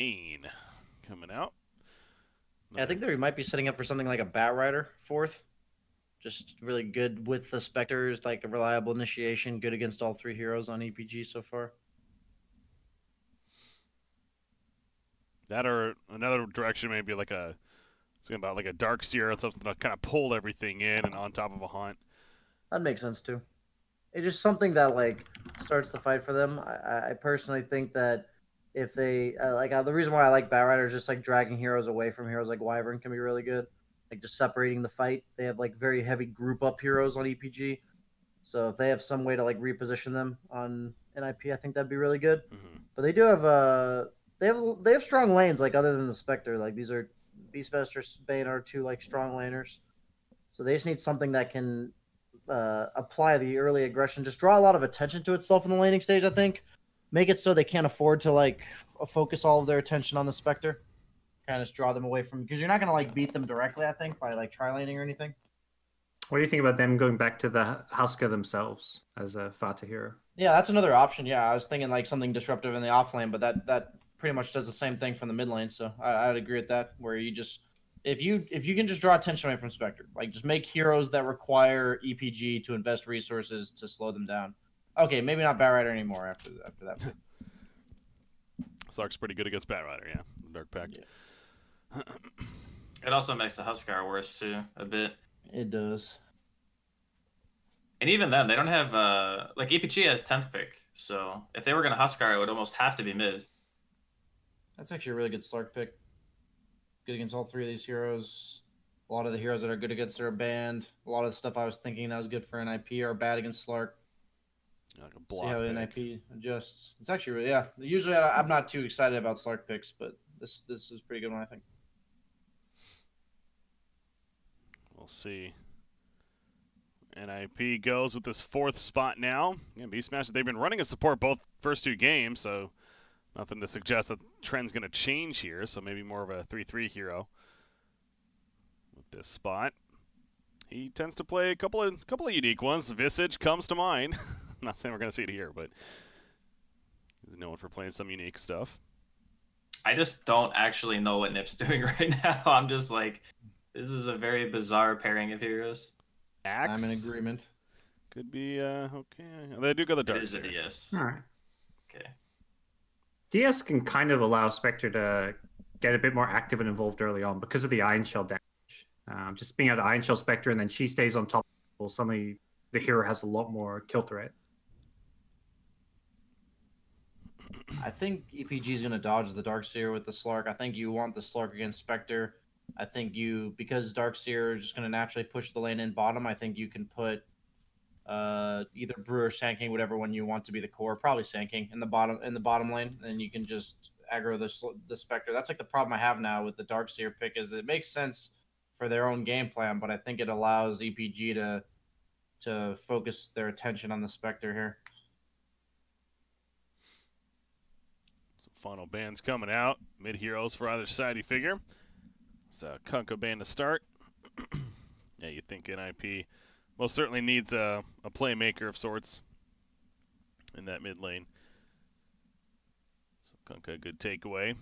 lane coming out. Yeah, I think they might be setting up for something like a Bat Rider fourth. Just really good with the Spectres, like a reliable initiation, good against all three heroes on EPG so far. That or another direction, maybe like a about like a Darkseer or something to kind of pull everything in and on top of a Haunt. That makes sense too. It's just something that like starts the fight for them. I personally think that if they the reason why I like Bat Rider is just like dragging heroes away from heroes like Wyvern can be really good. Like just separating the fight. They have like very heavy group up heroes on EPG. So if they have some way to like reposition them on NIP, I think that'd be really good. Mm-hmm. But they do have they have strong lanes like other than the Spectre. Like these are Beastmaster, Bane are two like strong laners. So they just need something that can apply the early aggression, just draw a lot of attention to itself in the laning stage. I think make it so they can't afford to like focus all of their attention on the Spectre. Kind of just draw them away from because you're not gonna like beat them directly. I think by like tri laning or anything. What do you think about them going back to the Husker themselves as a Fata hero? Yeah, that's another option. Yeah, I was thinking like something disruptive in the off lane, but that pretty much does the same thing from the mid lane. So I'd agree with that. Where you just if you can just draw attention away from Spectre, like just make heroes that require EPG to invest resources to slow them down. Okay, maybe not Bat Rider anymore after that. Slark's pretty good against Bat Rider, yeah. Dark Pact. Yeah. It also makes the Huskar worse too, a bit. It does. And even then, they don't have like EPG has 10th pick, so if they were gonna Huskar, it would almost have to be mid. That's actually a really good Slark pick. Good against all three of these heroes. A lot of the heroes that are good against are banned. A lot of the stuff I was thinking that was good for NIP are bad against Slark. Like a block See how pick. NIP adjusts. It's actually really, yeah. Usually I'm not too excited about Slark picks, but this is a pretty good one, I think. We'll see. NIP goes with this fourth spot now. Yeah, Beastmaster, they've been running a support both first two games, so nothing to suggest that the trend's going to change here. So maybe more of a 3-3 hero with this spot. He tends to play a couple of unique ones. Visage comes to mind. I'm not saying we're going to see it here, but he's known for playing some unique stuff. I just don't actually know what Nip's doing right now. I'm just like, this is a very bizarre pairing of heroes. Axe. I'm in agreement. Could be, okay. They do go the dark. It is a DS. All right. Okay. DS can kind of allow Spectre to get a bit more active and involved early on because of the Iron Shell damage. Just being able to Iron Shell Spectre and then she stays on top, well, suddenly the hero has a lot more kill threat. I think EPG is going to dodge the Darkseer with the Slark. I think you want the Slark against Spectre. I think because Darkseer is just going to naturally push the lane in bottom, I think you can put either Brew or Sand King, whatever one you want to be the core, probably Sand King in the bottom lane, and you can just aggro the Spectre. That's like the problem I have now with the Darkseer pick is it makes sense for their own game plan, but I think it allows EPG to focus their attention on the Spectre here. Some final bans coming out. Mid heroes for either side, you figure. So Kunko ban to start. Yeah, you'd think NIP most certainly needs a playmaker of sorts in that mid lane. So Kunko, good takeaway.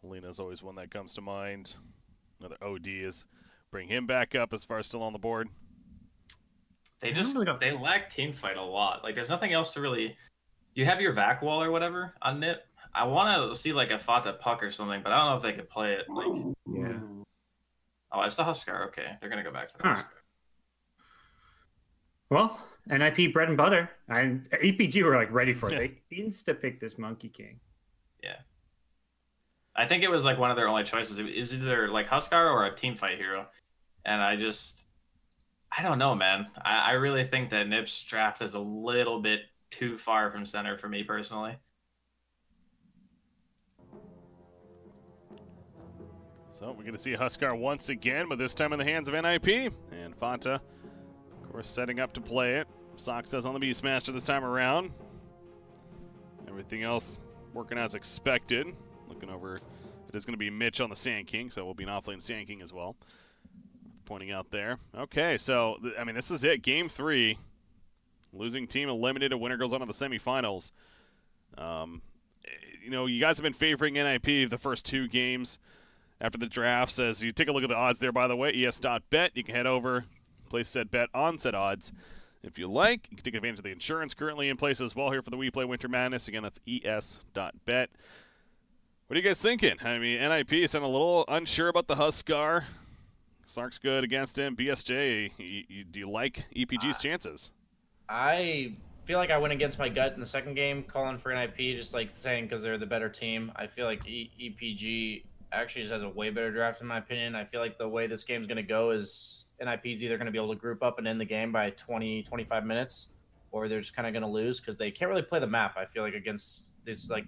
Lena's always one that comes to mind. Another OD is bring him back up as far as still on the board. They lack team fight a lot. Like there's nothing else to really. You have your vac wall or whatever on Nip. I want to see like a Fata puck or something, but I don't know if they could play it. Like, yeah. Oh, it's the Huskar. Okay, they're gonna go back to the Huskar. Well, NIP bread and butter, and EPG were like ready for it. They insta picked this Monkey King. Yeah. I think it was like one of their only choices. It was either like Huskar or a team fight hero, and I don't know, man. I really think that Nip's draft is a little bit too far from center for me personally. So we're going to see Huskar once again, but this time in the hands of NIP. And Fanta, of course, setting up to play it. Sock says on the Beastmaster this time around. Everything else working as expected. Looking over, it is going to be Mitch on the Sand King, so it will be an offlane Sand King as well. Pointing out there. Okay, so, I mean, this is it. Game 3. Losing team eliminated. Winner goes on to the semifinals. you know, you guys have been favoring NIP the first 2 games after the drafts. As you take a look at the odds there, by the way, es.bet, you can head over, place said bet on said odds. If you like, you can take advantage of the insurance currently in place as well here for the WePlay Winter Madness. Again, that's es.bet. What are you guys thinking? I mean, NIP sound a little unsure about the Huskar. Slark's good against him. BSJ, do you like EPG's chances? I feel like I went against my gut in the second game, calling for NIP, just like saying because they're the better team. I feel like EPG actually just has a way better draft in my opinion. I feel like the way this game's going to go is NIP is either going to be able to group up and end the game by 20, 25 minutes, or they're just kind of going to lose because they can't really play the map, I feel like, against this like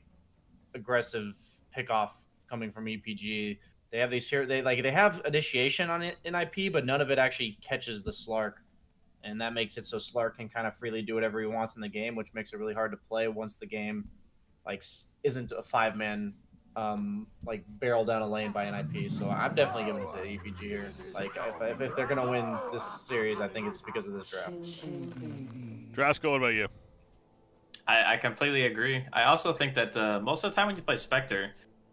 aggressive pickoff coming from EPG. They have these here. They have initiation on it in IP, but none of it actually catches the Slark, and that makes it so Slark can kind of freely do whatever he wants in the game, which makes it really hard to play once the game like isn't a 5-man like barrel down a lane by NIP. So I'm definitely giving it to EPG here. Like if they're gonna win this series, I think it's because of this draft. Draskyl, what about you? I completely agree. I also think that most of the time when you play Spectre,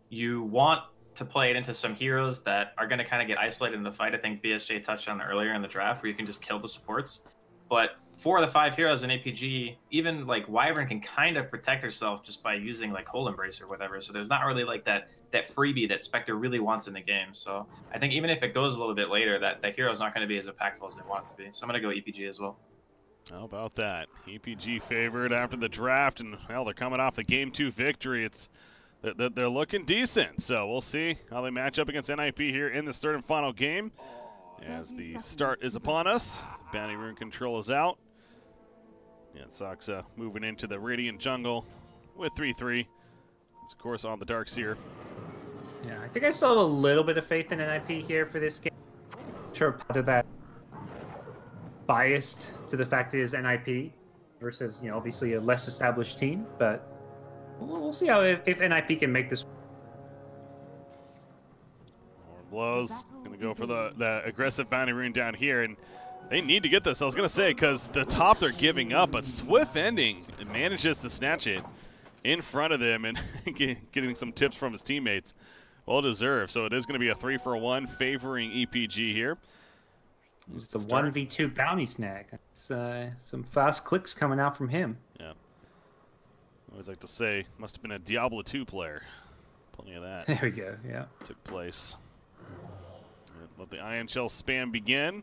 you want to play it into some heroes that are going to kind of get isolated in the fight. I think BSJ touched on it earlier in the draft where you can just kill the supports. But 4 of the 5 heroes in APG, even like Wyvern can kind of protect herself just by using like Hole Embrace or whatever. So there's not really like that freebie that Spectre really wants in the game. So I think even if it goes a little bit later, that hero is not going to be as impactful as they want it to be. So I'm going to go EPG as well. How about that? EPG favored after the draft, and well, they're coming off the Game 2 victory. They're looking decent, so we'll see how they match up against NIP here in this 3rd and final game. As the start is upon us, Bounty Rune control is out. And Saksa moving into the Radiant Jungle with 3-3. It's, of course, on the Darkseer. Yeah, I think I still have a little bit of faith in NIP here for this game. Sure, part of that biased to the fact it is NIP versus, you know, obviously a less established team, but we'll see how if NIP can make this. More blows. Going to go for the aggressive Bounty Rune down here, and they need to get this. I was going to say, because the top they're giving up, but Swift Ending manages to snatch it in front of them and getting some tips from his teammates. Well deserved. So it is going to be a 3-for-1 favoring EPG here. It's the 1v2 bounty snag. That's some fast clicks coming out from him. Yeah. I always like to say, must have been a Diablo 2 player. Plenty of that. There we go, yeah. Took place. And let the Ion Shell spam begin.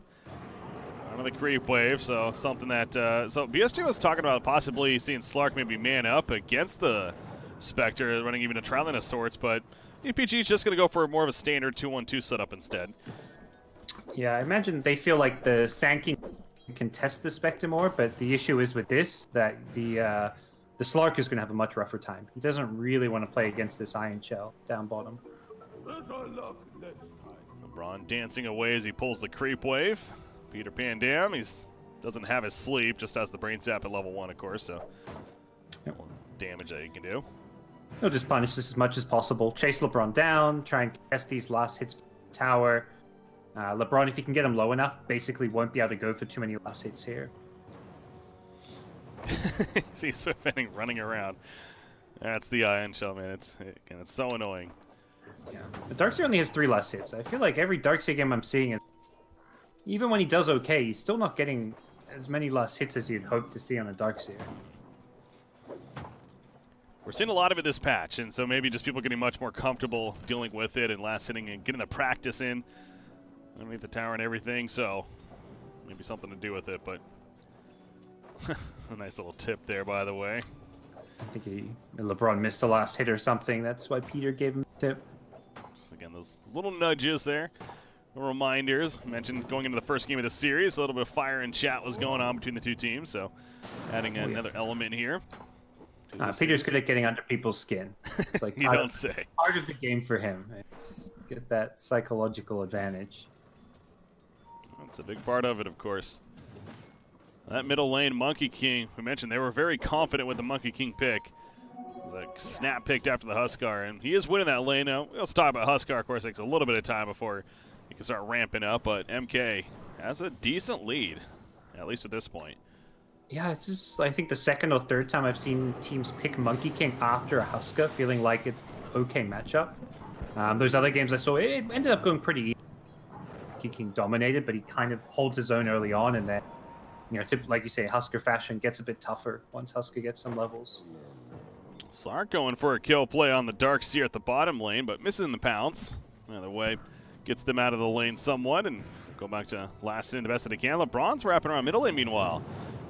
Onto the creep wave, so something that... so BSJ was talking about possibly seeing Slark maybe man up against the Spectre, running even a Trialing of sorts, but EPG is just going to go for more of a standard 2-1-2 setup instead. Yeah, I imagine they feel like the Sand can test the Spectre more, but the issue is with this, that the Slark is going to have a much rougher time. He doesn't really want to play against this Ion Shell down bottom. LeBron dancing away as he pulls the creep wave. Peter Pan Dam, doesn't have his sleep, just has the brain zap at level 1, of course, so damage that he can do. He'll just punish this as much as possible. Chase LeBron down, try and cast these last hits tower. LeBron, if you can get him low enough, basically won't be able to go for too many last hits here. See Swift Ending running around. That's the Ion Shell, man. It's so annoying. Yeah, the Darkseer only has 3 last hits. I feel like every Darkseer game I'm seeing, even when he does okay, he's still not getting as many last hits as you'd hope to see on a Darkseer. We're seeing a lot of it this patch, and so maybe just people getting much more comfortable dealing with it and last hitting and getting the practice in underneath the tower and everything, so maybe something to do with it, but a nice little tip there, by the way. I think LeBron missed a last hit or something. That's why Peter gave him a tip. Just again, those little nudges there. Reminders. Mentioned going into the first game of the series, a little bit of fire and chat was going on between the 2 teams, so adding another element here. Peter's good at getting under people's skin. It's like you don't say. Part of the game for him. It's get that psychological advantage. That's a big part of it, of course. That middle lane, Monkey King, we mentioned they were very confident with the Monkey King pick. The snap picked after the Huskar, and he is winning that lane now. Let's talk about Huskar, of course. It takes a little bit of time before he can start ramping up, but MK has a decent lead, at least at this point. Yeah, it's just, I think the second or third time I've seen teams pick Monkey King after a Husker, feeling like it's an okay matchup. Those other games I saw, it ended up going pretty easy. Monkey King dominated, but he kind of holds his own early on, and then, like you say, Husker fashion gets a bit tougher once Husker gets some levels. Slark going for a kill play on the Darkseer at the bottom lane, but missing the pounce. Either way, gets them out of the lane somewhat, and go back to lasting in the best that they can. LeBron's wrapping around middle lane meanwhile.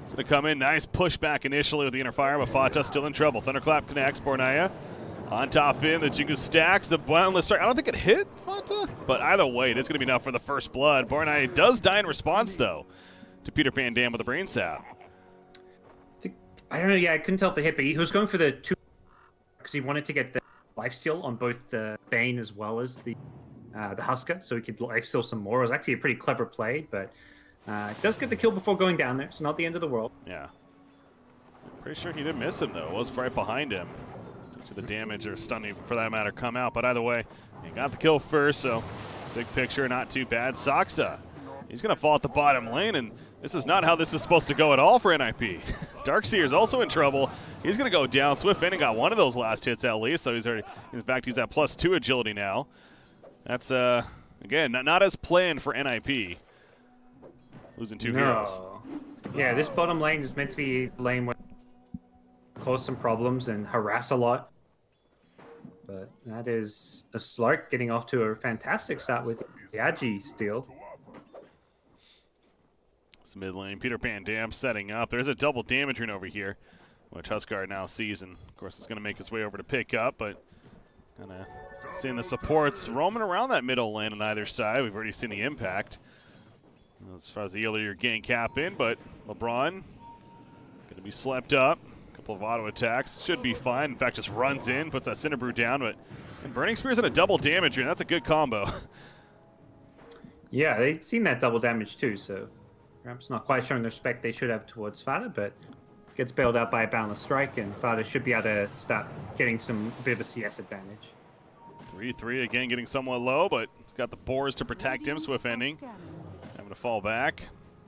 It's going to come in. Nice pushback initially with the inner fire, but Fata still in trouble. Thunderclap connects. Bornaya on top in. The Jingu stacks. The boundless strike. I don't think it hit Fata, but either way, it's going to be enough for the first blood. Bornaya does die in response, though, to Peter Pan Dam with the brain sap. I don't know. Yeah, I couldn't tell if it hit, but he was going for the 2 because he wanted to get the lifesteal on both the Bane as well as the Husker, so he could lifesteal some more. It was actually a pretty clever play, but does get the kill before going down there, so not the end of the world. Yeah. Pretty sure he didn't miss him, though. It was right behind him. Didn't see the damage or stunning, for that matter, come out. But either way, he got the kill first, so big picture, not too bad. Saksa, he's going to fall at the bottom lane, and this is not how this is supposed to go at all for NIP. Darkseer is also in trouble. He's going to go down. Swift Ending got one of those last hits at least, so he's already, in fact, he's at +2 agility now. That's, again, not as planned for NIP. Losing 2 heroes. Yeah, this bottom lane is meant to be the lane where cause some problems and harass a lot. But that is a Slark getting off to a fantastic start with the Agi steal. It's mid lane. Peter Pan Dam setting up. There's a double damage rune over here, which Huskar now sees, and of course it's going to make its way over to pick up, but kind of seeing the supports roaming around that middle lane on either side. We've already seen the impact as far as the earlier gank cap in, but LeBron going to be slept up. A couple of auto attacks. Should be fine. In fact, just runs in, puts that Cinderbrew down, but and Burning Spear's in a double damage rune. That's a good combo. Yeah, they've seen that double damage too, so perhaps not quite showing the respect they should have towards Fata, but gets bailed out by a Boundless Strike, and Fata should be able to start getting a bit of a CS advantage. 3-3 again, getting somewhat low, but he's got the boars to protect him. Swift Ending having to fall back.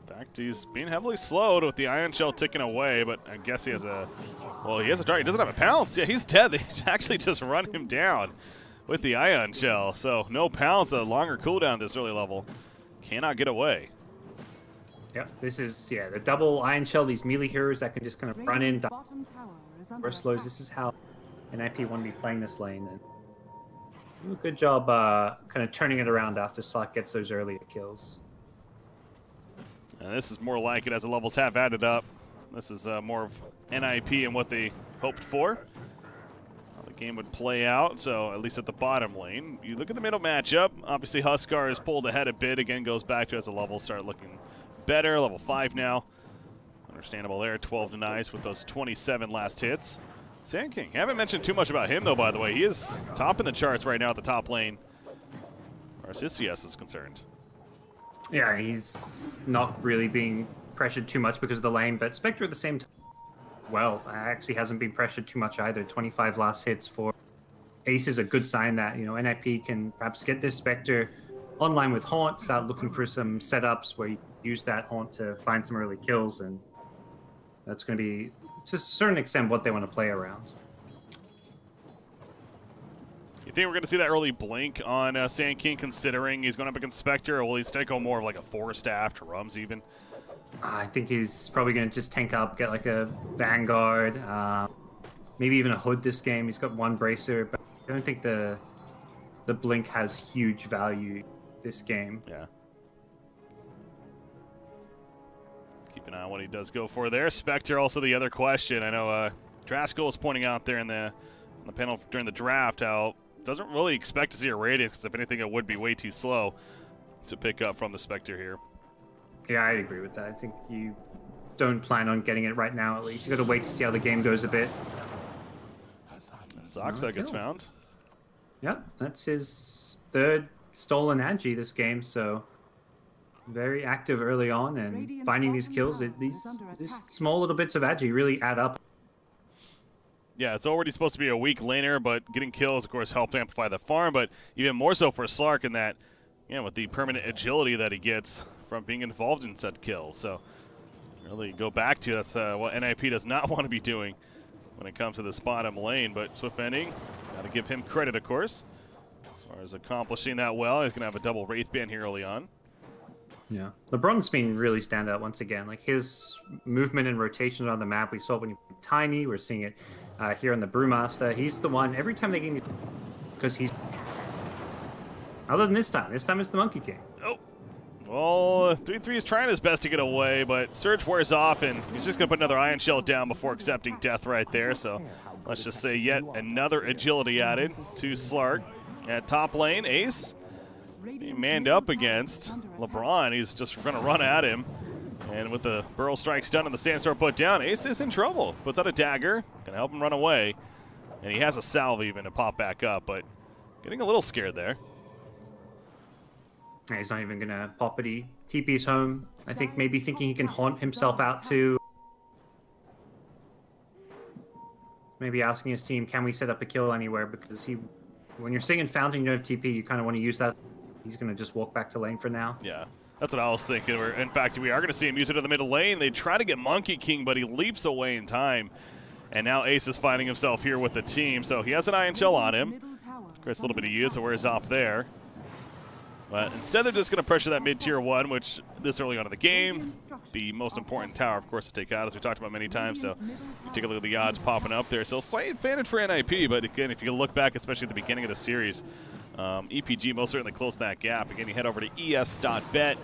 In fact, he's being heavily slowed with the Ion Shell ticking away, but I guess he has a, well, he has a target. He doesn't have a pounce. Yeah, he's dead. They actually just run him down with the Ion Shell. So no pounce, a longer cooldown this early level. Cannot get away. Yep, this is, yeah, the double Ion Shell, these melee heroes that can just kind of run in, or slows. This is how NIP want to be playing this lane. And do a good job kind of turning it around after Slark gets those earlier kills. And this is more like it as the levels have added up. This is more of NIP and what they hoped for. How the game would play out, so at least at the bottom lane. You look at the middle matchup, obviously Huskar is pulled ahead a bit. Again, goes back to as the levels start looking better. Level 5 now. Understandable there, 12 denies with those 27 last hits. Sand King, haven't mentioned too much about him though, by the way. He is topping the charts right now at the top lane, as far as his CS is concerned. Yeah, he's not really being pressured too much because of the lane, but Spectre at the same time, well, actually hasn't been pressured too much either. 25 last hits for Ace is a good sign that, you know, NIP can perhaps get this Spectre online with Haunt, start looking for some setups where you use that Haunt to find some early kills, and that's going to be, to a certain extent, what they want to play around. You think we're going to see that early blink on Sand King, considering he's going up against Spectre, or will he still go more of like a 4-staff to Rums even? I think he's probably going to just tank up, get like a Vanguard, maybe even a Hood this game. He's got 1 Bracer, but I don't think the blink has huge value this game. Yeah. Keep an eye on what he does go for there. Spectre, also the other question. I know Draskyl was pointing out there on the panel during the draft how doesn't really expect to see a radius, because if anything it would be way too slow to pick up from the Spectre here. Yeah, I agree with that. I think you don't plan on getting it right now, at least. You got to wait to see how the game goes a bit. Saksa gets found. Yep, that's his 3rd stolen Agi this game, so very active early on, and finding these kills. These small little bits of Agi really add up. Yeah, it's already supposed to be a weak laner, but getting kills, of course, helps amplify the farm, but even more so for Slark in that, with the permanent agility that he gets from being involved in said kills. So really go back to. That's what NIP does not want to be doing when it comes to this bottom lane. But Swift Ending, got to give him credit, of course, as far as accomplishing that well. He's going to have a double Wraith ban here early on. Yeah, LeBron's been really standout once again. Like his movement and rotation on the map, we saw it when he played Tiny. We're seeing it here on the Brewmaster. He's the one every time they get, because he's. Other than this time it's the Monkey King. Oh, well, 3-3 is trying his best to get away, but Surge wears off, and he's just going to put another Ion Shell down before accepting death right there. So let's just say yet another agility added to Slark. At top lane, Ace being manned up against LeBron. He's just going to run at him. And with the Burrow Strike stun and the Sandstorm put down, Ace is in trouble. Puts out a dagger, going to help him run away. And he has a salve even to pop back up, but getting a little scared there. He's not even going to pop it. He TP's home. I think maybe thinking he can haunt himself out to. Maybe asking his team, can we set up a kill anywhere? Because when you're singing Fountain, you don't have TP, you kind of want to use that. He's going to just walk back to lane for now. Yeah, that's what I was thinking. In fact, we are going to see him use it to the middle lane. They try to get Monkey King, but he leaps away in time. And now Ace is finding himself here with the team. So he has an Ion Shell on him. Of course, a little bit of use, so wears off there. But instead, they're just going to pressure that mid-tier 1, which this early on in the game, the most important tower, of course, to take out, as we talked about many times. So you take a look at the odds popping up there. So slight advantage for NIP, but again, if you look back, especially at the beginning of the series, EPG most certainly closed that gap. Again, you head over to es.bet.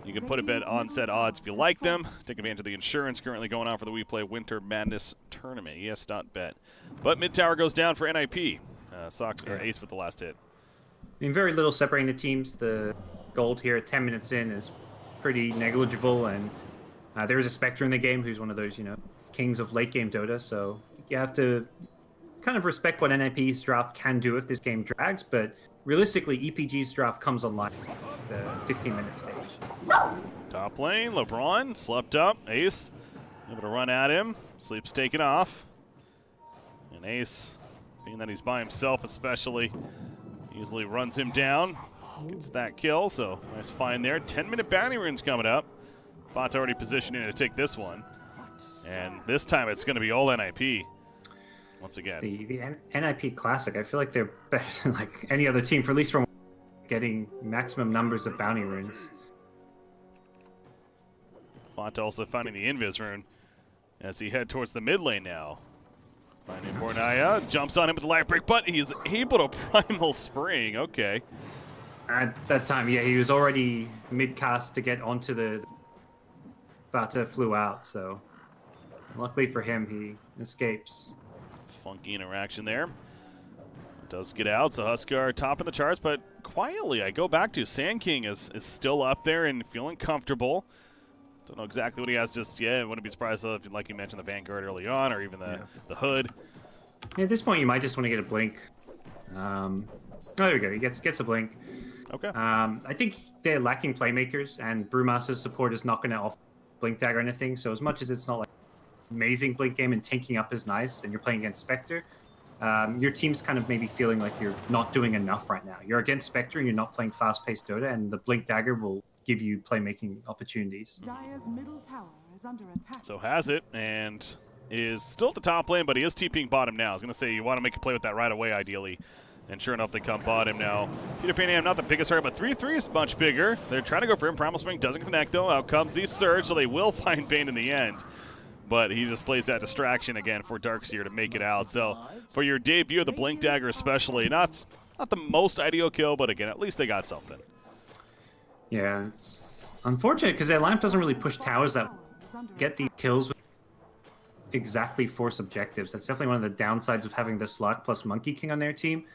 You can put a bet on said odds if you like them. Take advantage of the insurance currently going on for the WePlay Winter Madness Tournament, es.bet. But mid-tower goes down for NIP. Sox or Ace with the last hit. I mean, very little separating the teams. The gold here at 10 minutes in is pretty negligible, and there is a Spectre in the game who's one of those, kings of late game Dota, so you have to kind of respect what NIP's draft can do if this game drags, but realistically, EPG's draft comes online at the 15-minute stage. Top lane, LeBron, slept up, Ace, able to run at him, Sleep's taken off, and Ace, being that he's by himself especially, easily runs him down, gets that kill, so nice find there. 10-minute bounty runes coming up. Font already positioning to take this one. And this time it's going to be all NIP once again. The NIP Classic, I feel like they're better than like any other team, for at least from getting maximum numbers of bounty runes. Font also finding the Invis rune as he head towards the mid lane now. Finding Bornaya, jumps on him with the life break, but he's able to Primal Spring. Okay. At that time, yeah, he was already mid-cast to get onto the Vata flew out, so luckily for him, he escapes. Funky interaction there. Does get out, so Huskar top of the charts, but quietly, I go back to Sand King is still up there and feeling comfortable. Don't know exactly what he has just yet. Wouldn't be surprised if, like you mentioned, the Vanguard early on, or even the Hood. At this point, you might just want to get a blink. Oh, there we go. He gets a blink. Okay. I think they're lacking playmakers, and Brewmaster's support is not going to offer blink tag or anything. So as much as it's not like amazing blink game and tanking up is nice, and you're playing against Spectre, your team's kind of maybe feeling like you're not doing enough right now. You're against Spectre, and you're not playing fast-paced Dota, and the blink dagger will give you playmaking opportunities. Dire's middle tower is under attack. So has it, and is still at the top lane, but he is TPing bottom now. I was going to say you want to make a play with that right away, ideally. And sure enough, they come bottom now. Peter Pan, not the biggest target, but 3-3 is much bigger. They're trying to go for him. Primal Spring doesn't connect, though. Out comes the Surge, so they will find Bane in the end. But he just plays that distraction again for Darkseer to make it out. So for your debut of the Blink Dagger especially, not the most ideal kill, but again, at least they got something. Yeah, it's unfortunate because their lineup doesn't really push towers that get these kills with exactly force objectives. That's definitely one of the downsides of having the Slark plus Monkey King on their team.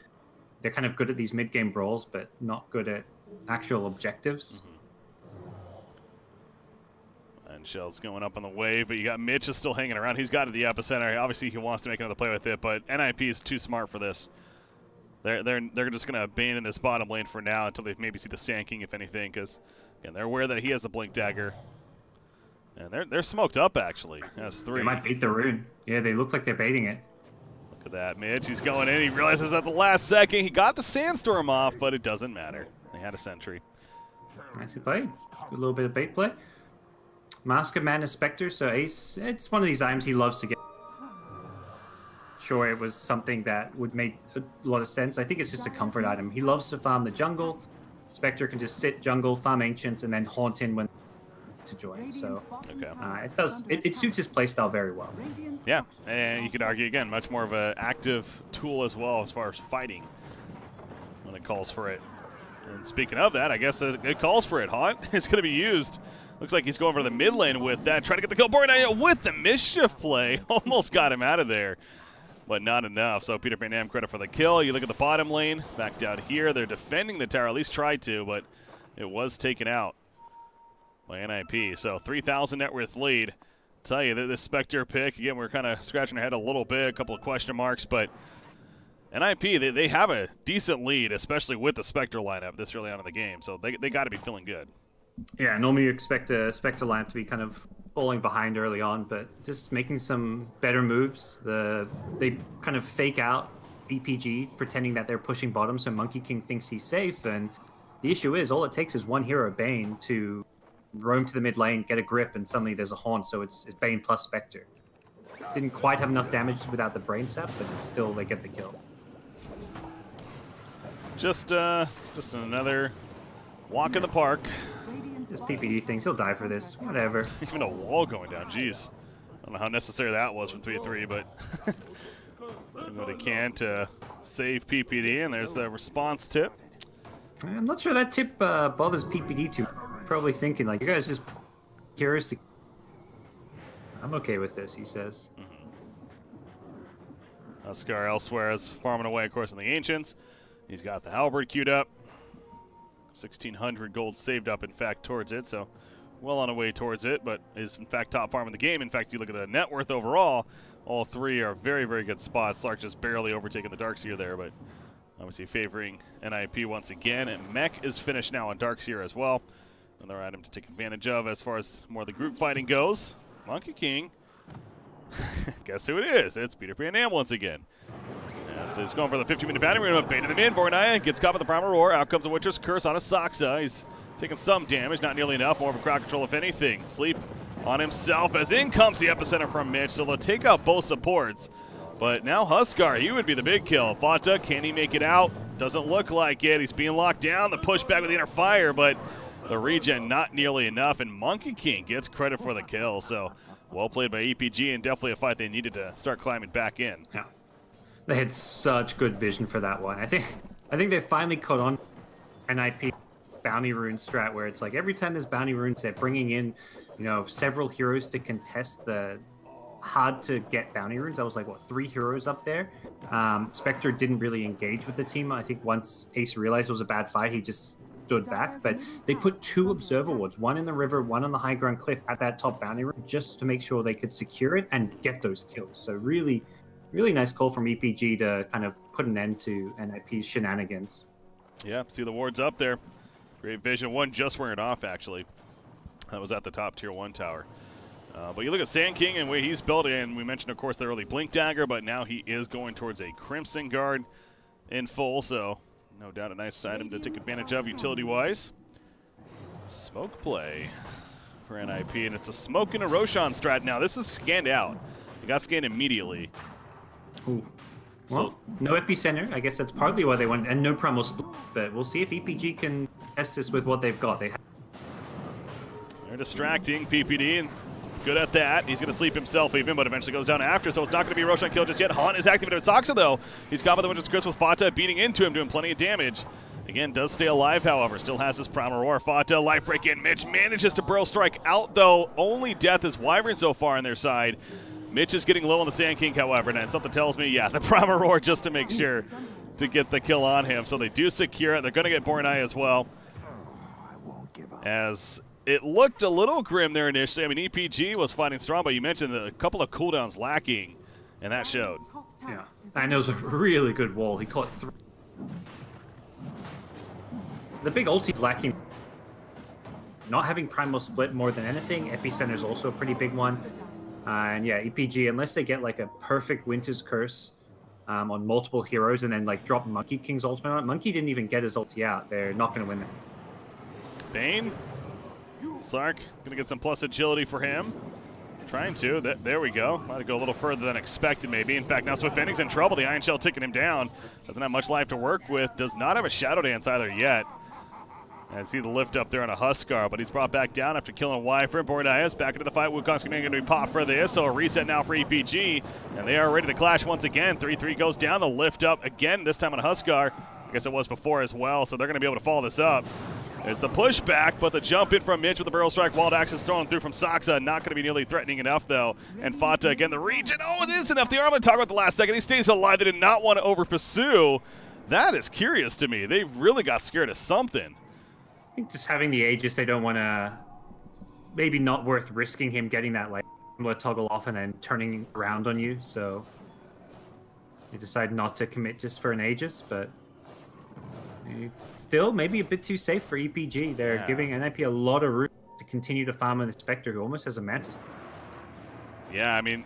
They're kind of good at these mid-game brawls, but not good at actual objectives. And Shell's going up on the wave, but you got Mitch is still hanging around. He's got to the epicenter. Obviously, he wants to make another play with it, but NIP is too smart for this. They're just going to abandon this bottom lane for now until they maybe see the Sand King, if anything, because again, they're aware that he has the Blink Dagger. And they're smoked up, actually. That's 3. They might bait the rune. Yeah, they look like they're baiting it. Look at that, Mitch. He's going in. He realizes at the last second he got the Sandstorm off, but it doesn't matter. They had a sentry. Nicely played. A little bit of bait play. Mask of Mana Spectre, so Ace, it's one of these items he loves to get. Sure, it was something that would make a lot of sense. I think it's just a comfort item. He loves to farm the jungle. Spectre can just sit jungle, farm Ancients, and then haunt in when to join. So it suits his playstyle very well. Yeah, and you could argue again, much more of an active tool as well as far as fighting when it calls for it. And speaking of that, I guess it calls for it. Haunt is going to be used. Looks like he's going for the mid lane with that, trying to get the kill. Bornaya with the mischief play, almost got him out of there, but not enough. So Peter Pan Am credit for the kill. You look at the bottom lane, back down here. They're defending the tower, at least tried to, but it was taken out by NIP. So 3,000 net worth lead. Tell you that this Spectre pick, again, we're kind of scratching our head a little bit, a couple of question marks, but NIP, they have a decent lead, especially with the Spectre lineup this early on in the game. So they got to be feeling good. Yeah, normally you expect a Spectre lineup to be kind of falling behind early on, but just making some better moves. They kind of fake out EPG, pretending that they're pushing bottom, so Monkey King thinks he's safe. And the issue is, all it takes is one hero, Bane, to roam to the mid lane, get a grip, and suddenly there's a haunt. So it's Bane plus Spectre. Didn't quite have enough damage without the brain sap, but still they get the kill. Just another walk in the park. This PPD things, he'll die for this. Whatever. Even a wall going down. Jeez. I don't know how necessary that was from 3-3, but doing what they can to save PPD, and there's the response tip. I'm not sure that tip bothers PPD too. Probably thinking, like, you guys just curious to... I'm okay with this, he says. Huskar elsewhere is farming away, of course, in the Ancients. He's got the Halberd queued up. 1,600 gold saved up, in fact, towards it, so well on a way towards it, but is, in fact, top farm in the game. In fact, you look at the net worth overall, all three are very, very good spots. Slark just barely overtaking the Darkseer there, but obviously favoring NIP once again. And Mech is finished now on Darkseer as well. Another item to take advantage of as far as more of the group fighting goes. Monkey King. Guess who it is? It's Peter Pan Am once again. So he's going for the 50-minute batting ram, baiting them in. Bornaya gets caught with the Primal Roar. Out comes a Witcher's Curse on a Saksa. He's taking some damage, not nearly enough. More of a crowd control, if anything. Sleep on himself as in comes the epicenter from Mitch. So they'll take out both supports. But now Huskar, he would be the big kill. Fata, can he make it out? Doesn't look like it. He's being locked down. The pushback with the inner fire, but the regen not nearly enough. And Monkey King gets credit for the kill. So well played by EPG, and definitely a fight they needed to start climbing back in. Yeah. They had such good vision for that one. I think they finally caught on NIP bounty rune strat, where it's like every time there's bounty runes, they're bringing in, you know, several heroes to contest the hard to get bounty runes. I was like, what, 3 heroes up there? Spectre didn't really engage with the team. I think once Ace realized it was a bad fight, he just stood back. But they put 2 observer wards, one in the river, one on the high ground cliff at that top bounty rune, just to make sure they could secure it and get those kills. So really nice call from EPG to kind of put an end to NIP's shenanigans. Yeah, see the wards up there. Great vision. One just wearing off, actually. That was at the top tier 1 tower. But you look at Sand King and the way he's built, and we mentioned, of course, the early Blink Dagger, but now he is going towards a Crimson Guard in full, so no doubt a nice item to take advantage of utility-wise. Smoke play for NIP, and it's a Smoke and a Roshan strat. Now, this is scanned out. It got scanned immediately. Ooh. Well, no epicenter. I guess that's partly why they went, and no primal split. But we'll see if EPG can test this with what they've got. They're distracting PPD, and good at that. He's going to sleep himself even, but eventually goes down after, so it's not going to be a Roshan kill just yet. Haunt is activated with Saksa, though. He's caught by the Witcher's Curse with Fata beating into him, doing plenty of damage. Again, does stay alive, however. Still has his Primal Roar. Fata, life break in. Mitch manages to Burrow Strike out, though. Only death is Wyvern so far on their side. Mitch is getting low on the Sand King, however, and something tells me, yeah, the Primal Roar just to make sure to get the kill on him. So they do secure it. They're going to get Bornaya as well. As it looked a little grim there initially. I mean, EPG was fighting strong, but you mentioned a couple of cooldowns lacking, and that showed. Yeah, and it was a really good wall. He caught 3. The big ulti's lacking. Not having Primal Split more than anything. Epicenter is also a pretty big one. And yeah, EPG, unless they get like a perfect Winter's Curse on multiple heroes and then like drop Monkey King's ultimate on it. Monkey didn't even get his ulti out. They're not going to win that. Bane Slark gonna get some plus agility for him. Trying to. There we go. Might have go a little further than expected, maybe. In fact, now Swift Bending's in trouble. The Iron Shell ticking him down. Doesn't have much life to work with. Does not have a Shadow Dance either yet. I see the lift up there on a Huskar, but he's brought back down after killing Wyvern. Bordias back into the fight. Wukong's going to be popped for this, so a reset now for EPG. And they are ready to clash once again. 3-3 goes down. The lift up again, this time on a Huskar. I guess it was before as well, so they're going to be able to follow this up. There's the pushback, but the jump in from Mitch with the barrel strike. Wild Axe is thrown through from Saksa. Not going to be nearly threatening enough, though. And Fata again, the region. Oh, it is enough. The Armlet talk about the last second. He stays alive. They did not want to over-pursue. That is curious to me. They really got scared of something. I think just having the Aegis, they don't want to... Maybe not worth risking him getting that, like, toggle off and then turning around on you, so... They decide not to commit just for an Aegis, but... It's still maybe a bit too safe for EPG. They're giving NIP a lot of room to continue to farm on the Spectre, who almost has a Mantis. Yeah, I mean,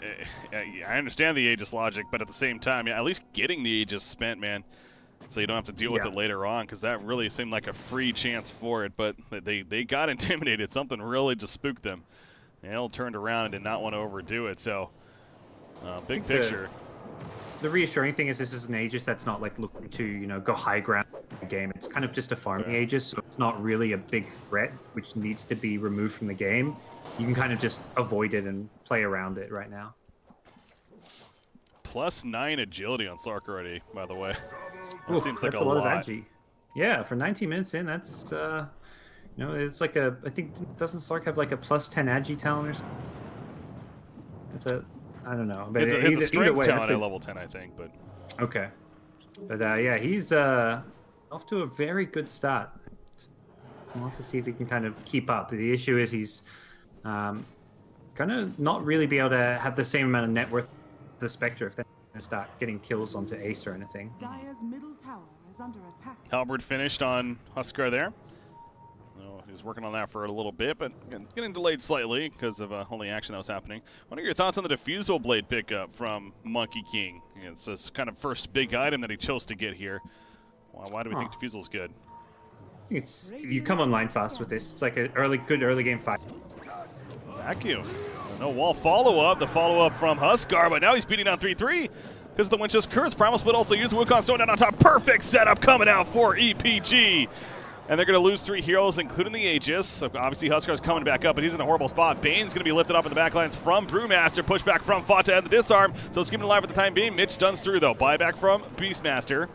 I understand the Aegis logic, but at the same time, yeah, at least getting the Aegis spent, man, so you don't have to deal with it later on, because that really seemed like a free chance for it, but they got intimidated. Something really just spooked them. They all turned around and did not want to overdo it, so big picture. The reassuring thing is this is an Aegis that's not like looking to, you know, go high ground in the game. It's kind of just a farming Aegis, so it's not really a big threat, which needs to be removed from the game. You can kind of just avoid it and play around it right now. +9 agility on Slark already, by the way. That seems like that's a lot of agi. Yeah, for 19 minutes in, that's, you know, it's like a, I think, doesn't Slark have like a +10 agi talent or something? It's a, I don't know. But it's a strength talent at level 10, I think. But okay. But yeah, he's off to a very good start. I want to see if he can kind of keep up. The issue is he's kind of not really be able to have the same amount of net worth as the Spectre if they're going to start getting kills onto Ace or anything. Dire's middle tower is under attack. Halberd finished on Huskar there. He was working on that for a little bit, but getting delayed slightly because of all the action that was happening. What are your thoughts on the Diffusal Blade pickup from Monkey King? It's this kind of first big item that he chose to get here. Why do we think Diffusal's good? It's, you come online fast with this. It's like a good early game fight. Vacuum. No wall follow-up. The follow-up from Huskar, but now he's beating down 3-3 because of the Winch's Curse. Primal Split also used. Wukong throwing down on top. Perfect setup coming out for EPG. And they're going to lose 3 heroes, including the Aegis. So obviously, Huskar's coming back up, but he's in a horrible spot. Bane's going to be lifted up in the backlines from Brewmaster. Pushback from Fata and the disarm. So it's keeping alive at the time being. Mitch stuns through, though. Buyback from Beastmaster.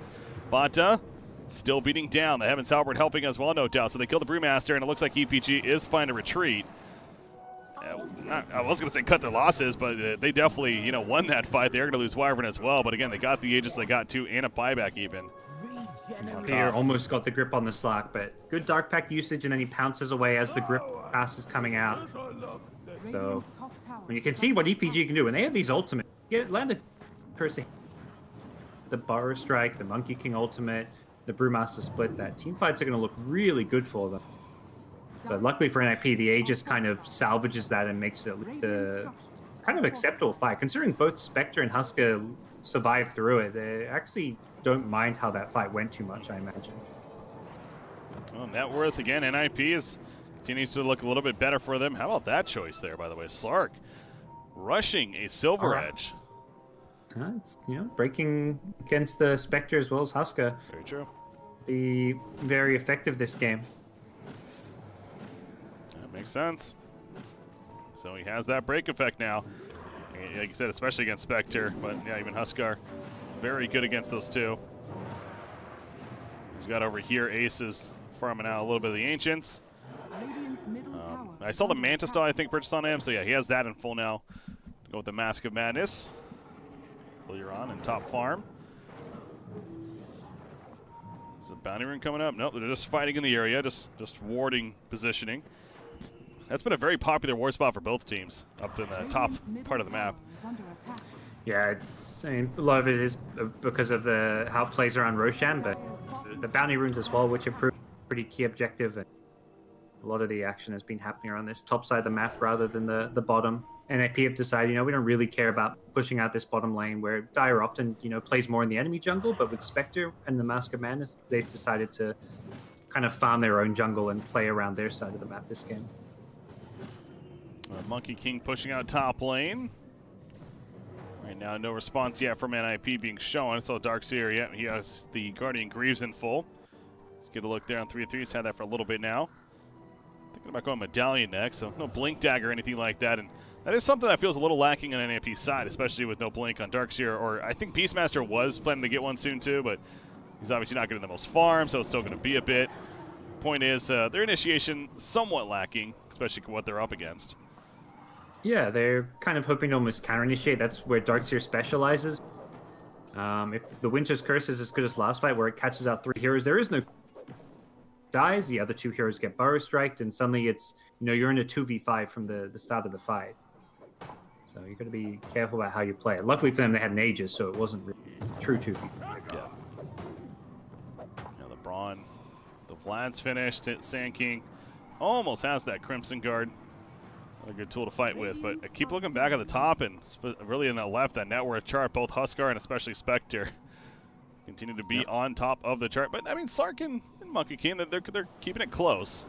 Fata still beating down. The Heaven's Halberd helping as well, no doubt. So they kill the Brewmaster, and it looks like EPG is fine to retreat. I was going to say cut their losses, but they definitely, you know, won that fight. They're going to lose Wyvern as well. But again, they got the Aegis they got 2 and a buyback even. Here almost got the grip on the Slark, but good Dark Pact usage, and then he pounces away as the grip pass is coming out. So when you can see what EPG can do, when they have these ultimates, land a cursing. The Borrow Strike, the Monkey King ultimate, the Brewmaster Split, that team fights are going to look really good for them. But luckily for NIP, the Aegis kind of salvages that and makes it at least a kind of acceptable fight. Considering both Spectre and Huskar survived through it, they actually don't mind how that fight went too much, I imagine. Well, net worth again, NIP continues to look a little bit better for them. How about that choice there, by the way? Slark rushing a Silver Edge. It's, you know, breaking against the Spectre as well as Huskar. Very true. Be very effective this game. That makes sense. So he has that break effect now. Like you said, especially against Spectre, but yeah, even Huskar. Very good against those two. He's got over here Aces farming out a little bit of the Ancients. I saw the Mantis doll, I think, purchased on him, so yeah, he has that in full now. Go with the Mask of Madness. Earlier on in top farm. Is a bounty rune coming up? Nope, they're just fighting in the area, just warding positioning. That's been a very popular ward spot for both teams, up in the top part of the map. Yeah, it's, I mean, a lot of it is because of how it plays around Roshan, but the bounty runes as well, which are pretty key objective, and a lot of the action has been happening around this top side of the map rather than the bottom. NIP have decided, you know, we don't really care about pushing out this bottom lane, where Dire often, you know, plays more in the enemy jungle, but with Spectre and the Mask of Madness, they've decided to kind of farm their own jungle and play around their side of the map this game. Monkey King pushing out top lane. Right now, no response yet from NIP being shown. So Darkseer, yeah, he has the Guardian Greaves in full. Let's get a look there on 3-3. He's had that for a little bit now. Thinking about going Medallion next, so no Blink Dagger or anything like that. And that is something that feels a little lacking on NIP's side, especially with no Blink on Darkseer. Or I think Beastmaster was planning to get one soon too, but he's obviously not getting the most farm, so it's still going to be a bit. Point is, their initiation somewhat lacking, especially what they're up against. Yeah, they're kind of hoping to almost counter-initiate. That's where Darkseer specializes. If the Winter's Curse is as good as last fight, where it catches out 3 heroes, there is no dies. The other 2 heroes get burrow striked, and suddenly it's, you know, you're in a 2v5 from the start of the fight. So you've got to be careful about how you play it. Luckily for them, they had an Aegis, so it wasn't really true 2v5. Yeah. Now the Brawn, the Vlad's finished. Sand King almost has that Crimson Guard. A good tool to fight with, but I keep looking back at the top and really in the left, that net worth chart, both Huskar and especially Spectre continue to be on top of the chart. But I mean, Slark and Monkey King, they're keeping it close.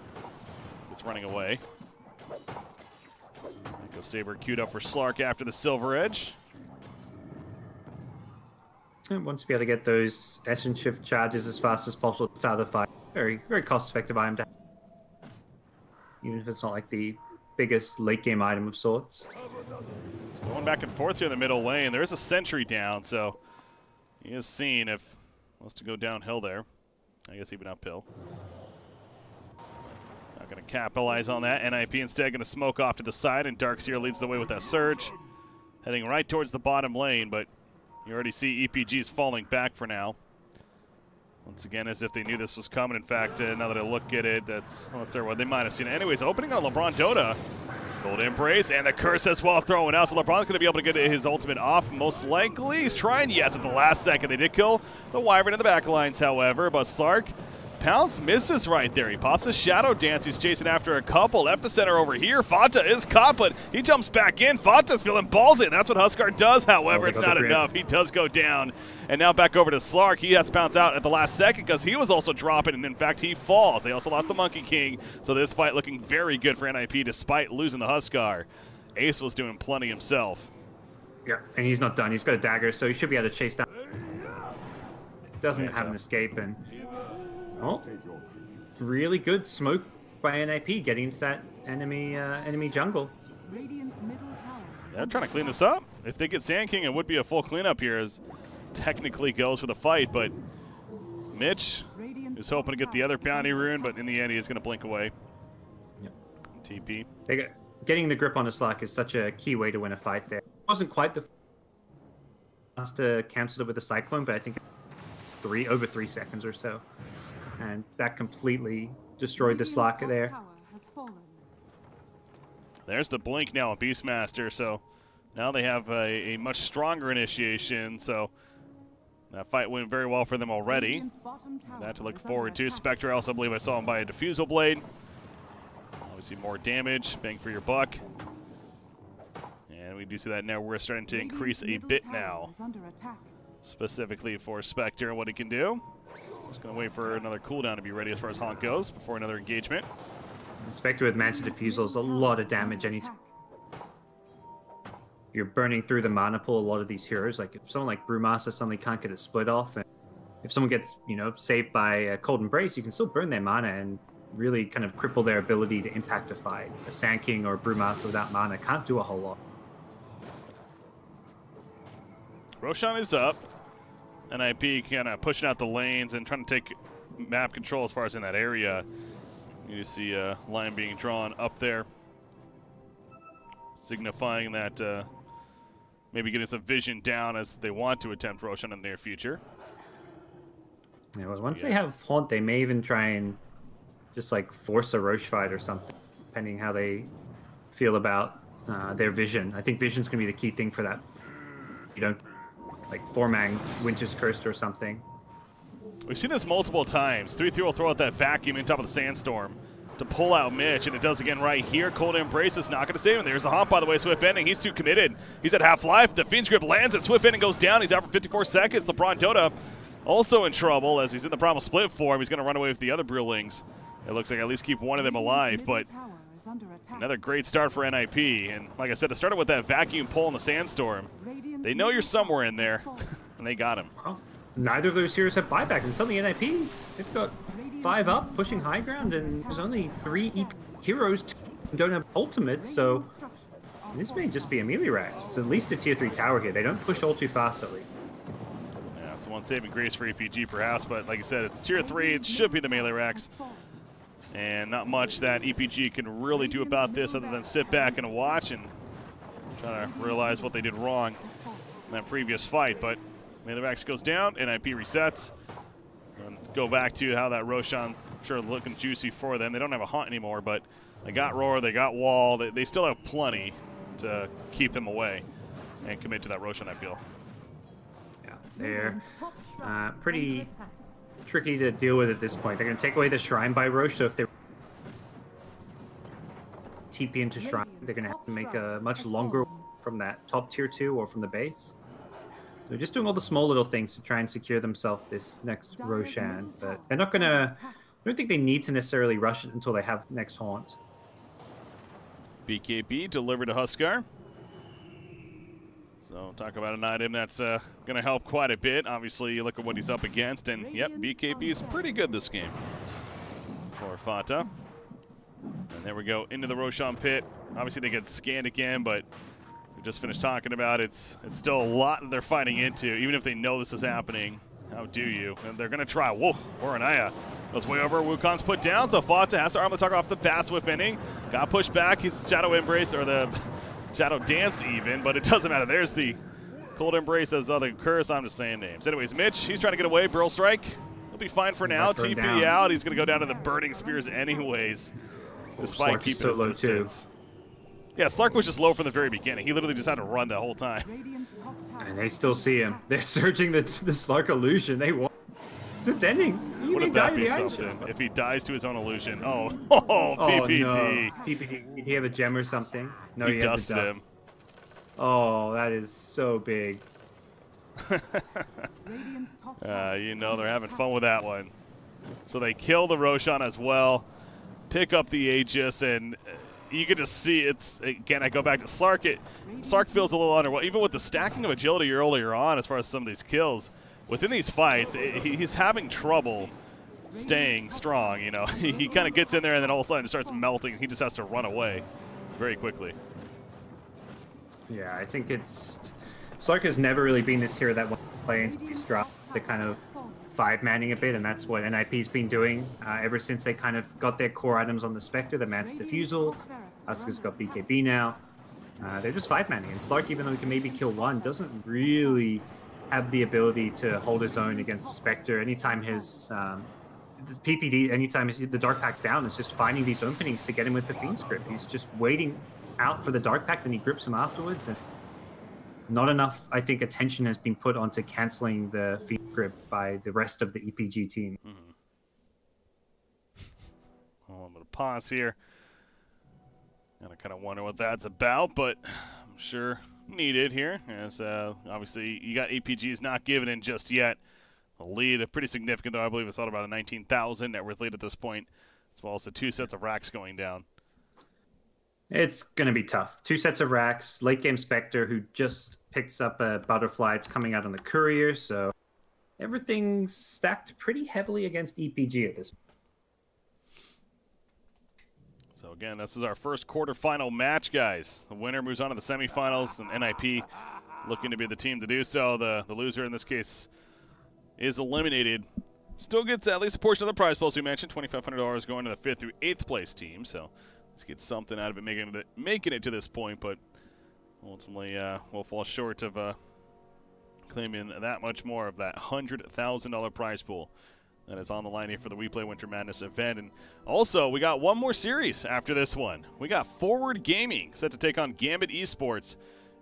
It's running away. Echo Saber queued up for Slark after the Silver Edge. And once we able to get those Essence Shift charges as fast as possible at the start of the fight, very, very cost-effective item to have. Even if it's not like the biggest late game item of sorts. It's going back and forth here in the middle lane. There is a sentry down, so he is seen if he wants to go downhill there. I guess even uphill. Not going to capitalize on that. NIP instead going to smoke off to the side, and Darkseer leads the way with that surge. Heading right towards the bottom lane, but you already see EPGs falling back for now. Once again, as if they knew this was coming. In fact, now that I look at it, that's what they might have seen it. Anyways, opening on LeBron Dota. Gold Embrace and the curse as well throwing out. So LeBron's going to be able to get his ultimate off. Most likely, he's trying. Yes, at the last second. They did kill the Wyvern in the back lines, however. But Slark, Pounce misses right there. He pops a Shadow Dance. He's chasing after a couple. Epicenter over here. Fanta is caught, but he jumps back in. Fanta's feeling ballsy. That's what Huskar does, however. It's not enough. He does go down. And now back over to Slark. He has to bounce out at the last second because he was also dropping, and in fact, he falls. They also lost the Monkey King, so this fight looking very good for NIP despite losing the Huskar. Ace was doing plenty himself. Yeah, and he's not done. He's got a dagger, so he should be able to chase down. Doesn't have an escape, and oh, really good smoke by NIP getting into that enemy jungle. They're trying to clean this up. If they get Sand King, it would be a full cleanup here, as technically goes for the fight, but Mitch is hoping to get the other bounty rune, but in the end, he is going to blink away. Yep. TP. Getting the grip on the Slark is such a key way to win a fight there. It wasn't quite the last canceled it with a Cyclone, but I think over 3 seconds or so. And that completely destroyed the Slark there. There's the blink now on Beastmaster, so now they have a much stronger initiation, so that fight went very well for them already. That to look forward to. Spectre, I also believe I saw him buy a Diffusal Blade. Obviously more damage, bang for your buck. And we do see that now we're starting to increase a bit now, specifically for Spectre and what he can do. Just going to wait for another cooldown to be ready as far as Honk goes before another engagement. Spectre with Manta Diffusal is a lot of damage anytime. You're burning through the mana pool a lot of these heroes. Like if someone like Brewmaster suddenly can't get a split off, and if someone gets, you know, saved by a Cold Embrace, you can still burn their mana and really kind of cripple their ability to impact a fight. A Sand King or a Brewmaster without mana can't do a whole lot. Roshan is up. NIP kind of pushing out the lanes and trying to take map control as far as in that area. You see a line being drawn up there, signifying that maybe getting some vision down as they want to attempt Roshan in the near future. Yeah, well, once they have Haunt, they may even try and just like force a Roche fight or something, depending how they feel about their vision. I think vision's going to be the key thing for that. You don't like 4-man Winter's Cursed or something. We've seen this multiple times. 3-3 will throw out that vacuum in top of the Sandstorm to pull out Mitch, and it does again right here. Cold Embrace is not going to save him. There's a hop, by the way. Swift Ending. He's too committed. He's at half-life. The Fiend's Grip lands, and Swift Ending goes down. He's out for 54 seconds. LeBron Dota also in trouble as he's in the Primal Split form. He's going to run away with the other Brewlings. It looks like at least keep one of them alive, but is under attack. Another great start for NIP, and like I said, it started with that vacuum pull in the sandstorm. They know you're somewhere in there, and they got him. Well, neither of those heroes have buyback, and suddenly NIP, they've got 5 up, pushing high ground, and there's only 3 EP heroes who don't have ultimates, so this may just be a melee rax. It's at least a tier 3 tower here. They don't push all too fast, at least. Yeah, it's one saving grace for EPG perhaps, but like I said, it's tier 3. It should be the melee rax. And not much that EPG can really do about this other than sit back and watch and try to realize what they did wrong in that previous fight. But melee rax goes down, NIP resets. And go back to how that Roshan, sure, looking juicy for them. They don't have a hunt anymore, but they got Roar, they got Wall. They still have plenty to keep them away and commit to that Roshan, I feel. Yeah, they're pretty tricky to deal with at this point. They're going to take away the Shrine by Roche, so if they TP into Shrine, they're going to have to make a much longer from that top tier 2 or from the base. So just doing all the small little things to try and secure themselves this next Roshan, but they're not going to, I don't think they need to necessarily rush it until they have next Haunt. BKB delivered to Huskar. So talk about an item that's going to help quite a bit. Obviously, you look at what he's up against, and yep, BKB is pretty good this game for Fata. And there we go, into the Roshan pit. Obviously, they get scanned again, but we just finished talking about it's still a lot that they're fighting into, even if they know this is happening. How do you? And they're going to try. Whoa, Oranaya goes way over. Wukong's put down, so Fata has to arm the target off the bat swift ending. Got pushed back. He's Shadow Embrace, or the Shadow Dance even, but it doesn't matter. There's the Cold Embrace as other curse. I'm just saying names. Anyways, Mitch, he's trying to get away. Burl Strike. He'll be fine for now. TP out. He's going to go down to the Burning Spears anyways, despite keeping his distance. Yeah, Slark was just low from the very beginning. He literally just had to run the whole time. And they still see him. They're surging the Slark illusion. They want Swift ending. What if that be something? If he dies to his own illusion. Oh, PPD. No. PPD. Did he have a gem or something? No, he dusted him. Oh, that is so big. You know they're having fun with that one. So they kill the Roshan as well, pick up the Aegis, and you can just see it's, again, I go back to Slark. Slark feels a little underwhelmed. Even with the stacking of agility earlier on as far as some of these kills, within these fights, he's having trouble staying strong, you know. He kind of gets in there and then all of a sudden starts melting. He just has to run away very quickly. Yeah, I think it's... Slark has never really been this hero that wants to play into these drops, the kind of 5-manning a bit, and that's what NIP's been doing ever since they kind of got their core items on the Spectre, the Mantic Diffusal. Huskar's got BKB now. They're just 5-manning, and Slark, even though he can maybe kill one, doesn't really have the ability to hold his own against Spectre. Anytime his PPD, anytime the Dark Pack's down, it's just finding these openings to get him with the Fiend Script. He's just waiting out for the Dark Pack, then he grips him afterwards, and not enough, I think, attention has been put onto canceling the Fiend Script by the rest of the EPG team. Well, I'm going to pause here. And I kind of wonder what that's about, but I'm sure needed here, as obviously you got EPGs not giving in just yet. A lead, pretty significant, though. I believe it's all about a 19,000 net worth lead at this point, as well as the 2 sets of racks going down. It's going to be tough. 2 sets of racks, late game Spectre, who just picks up a Butterfly. It's coming out on the Courier, so everything's stacked pretty heavily against EPG at this point. So again, this is our first quarterfinal match, guys. The winner moves on to the semifinals, and NIP looking to be the team to do so. The loser in this case is eliminated. Still gets at least a portion of the prize pool, as we mentioned, $2,500 going to the 5th through 8th place team. So let's get something out of it, making it to this point, but ultimately we'll fall short of claiming that much more of that $100,000 prize pool that is on the line here for the WePlay Winter Madness event. And also, we got one more series after this one. We got Forward Gaming set to take on Gambit Esports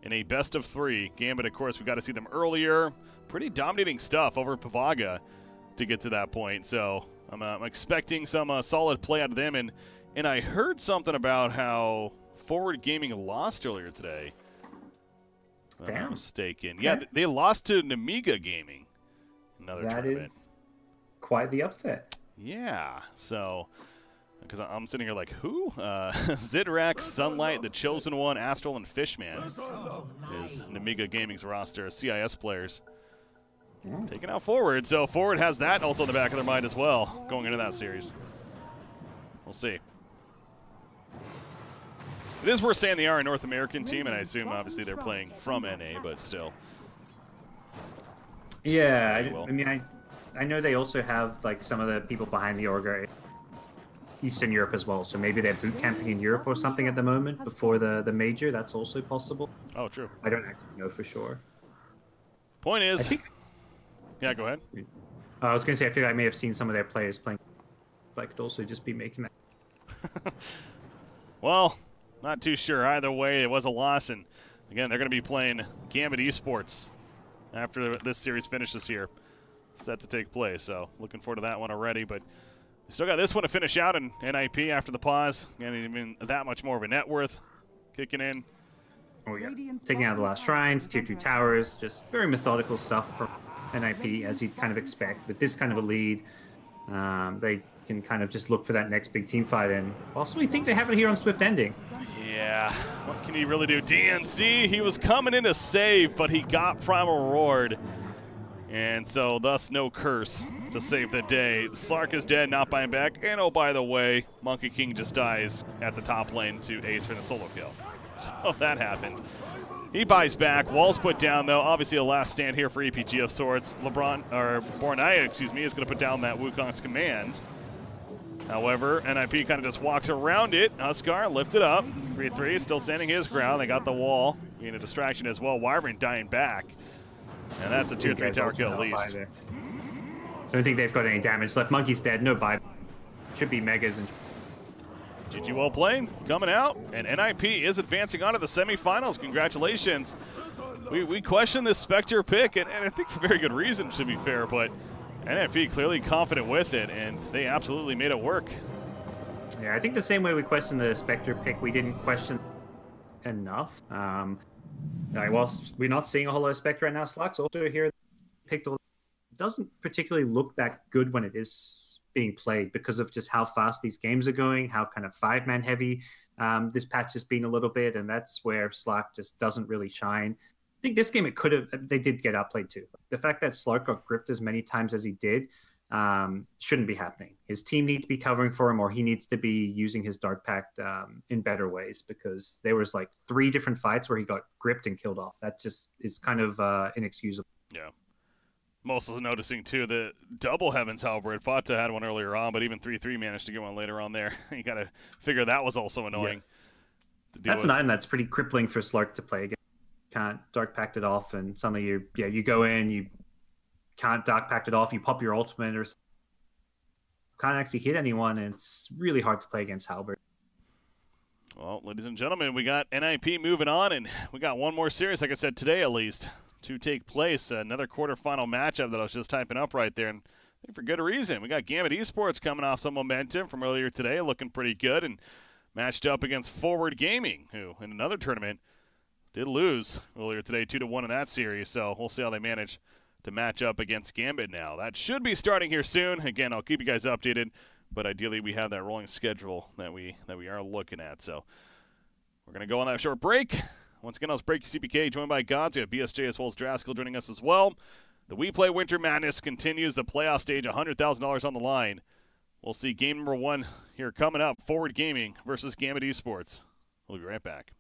in a best-of-3. Gambit, of course, we got to see them earlier. Pretty dominating stuff over at Pavaga to get to that point. So I'm expecting some solid play out of them. And I heard something about how Forward Gaming lost earlier today. If I'm not mistaken. Okay. Yeah, they lost to Namiga Gaming. Another tournament. That is quite the upset. Yeah, so Because I'm sitting here like, who? Zidrak, Sunlight, The Chosen One, Astral, and Fishman is Namiga Gaming's roster of CIS players. Taking out Forward, so Forward has that also in the back of their mind as well going into that series. We'll see. It is worth saying they are a North American team, and I assume obviously they're playing from NA, but still. Yeah, I mean, I know they also have like some of the people behind the org are Eastern Europe as well, so maybe they're boot camping in Europe or something at the moment before the major. That's also possible. Oh, true. I don't actually know for sure. Point is, I think, yeah, go ahead. I was going to say I feel like I may have seen some of their players playing, but I could also just be making that. Well, not too sure. Either way, it was a loss, and again, they're going to be playing Gambit Esports after this series finishes here. Set to take place, so looking forward to that one already, but we still got this one to finish out in NIP after the pause, and even that much more of a net worth kicking in. Oh yeah, taking out the last shrines, tier 2 towers, just very methodical stuff from NIP as you'd kind of expect. With this kind of a lead, they can kind of just look for that next big team fight, and possibly think they have it here on Swift Ending. Yeah, what can he really do? DNC, he was coming in to save, but he got Primal Reward, and so thus no curse to save the day. Slark is dead, not buying back, and oh, by the way, Monkey King just dies at the top lane to Ace for the solo kill. So that happened. He buys back. Wall's put down, though. Obviously, a last stand here for EPG of sorts. Bornaya, excuse me, is going to put down that Wukong's command. However, NIP kind of just walks around it. Huskar lifted up. 3-3, still standing his ground. They got the wall, being a distraction as well. Wyvern dying back. And that's a tier 3 tower kill at least. I don't think they've got any damage left. Monkey's dead. No buy. Should be Megas and... GG well played, coming out, and NIP is advancing on to the semifinals. Congratulations. We questioned this Spectre pick, and I think for very good reason, to be fair, but NIP clearly confident with it, and they absolutely made it work. Yeah, I think the same way we questioned the Spectre pick, we didn't question enough. Whilst we're not seeing a whole lot of Spectre right now, Slux also here picked a... doesn't particularly look that good when it is being played because of just how fast these games are going, how kind of 5-man heavy this patch has been a little bit, and that's where Slark just doesn't really shine. I think this game they did get outplayed too. The fact that Slark got gripped as many times as he did shouldn't be happening. His team needs to be covering for him, or he needs to be using his Dark Pact in better ways, because there was like 3 different fights where he got gripped and killed off. That just is kind of inexcusable. Yeah. I'm also noticing, too, the double Heavens Halberd. Fata had one earlier on, but even 3-3 managed to get one later on there. You got to figure that was also annoying. Yes. That's an item that's pretty crippling for Slark to play against. Can't Dark Pact it off, and suddenly you go in, you can't Dark Pact it off, you pop your ultimate, or can't actually hit anyone, and it's really hard to play against Halberd. Well, ladies and gentlemen, we got NIP moving on, and we got one more series, like I said, today at least, to take place. Another quarterfinal matchup that I was just typing up right there, and I think for good reason. We got Gambit Esports coming off some momentum from earlier today, looking pretty good, and matched up against Forward Gaming, who in another tournament did lose earlier today, 2-1 in that series. So we'll see how they manage to match up against Gambit now. That should be starting here soon. Again, I'll keep you guys updated, but ideally we have that rolling schedule that we are looking at. So we're going to go on that short break. Once again, I was BreakyCPK, joined by GoDz. We have BSJ as well as Draskyl joining us as well. The WePlay Winter Madness continues. The playoff stage, $100,000 on the line. We'll see game number 1 here coming up. Forward Gaming versus Gambit Esports. We'll be right back.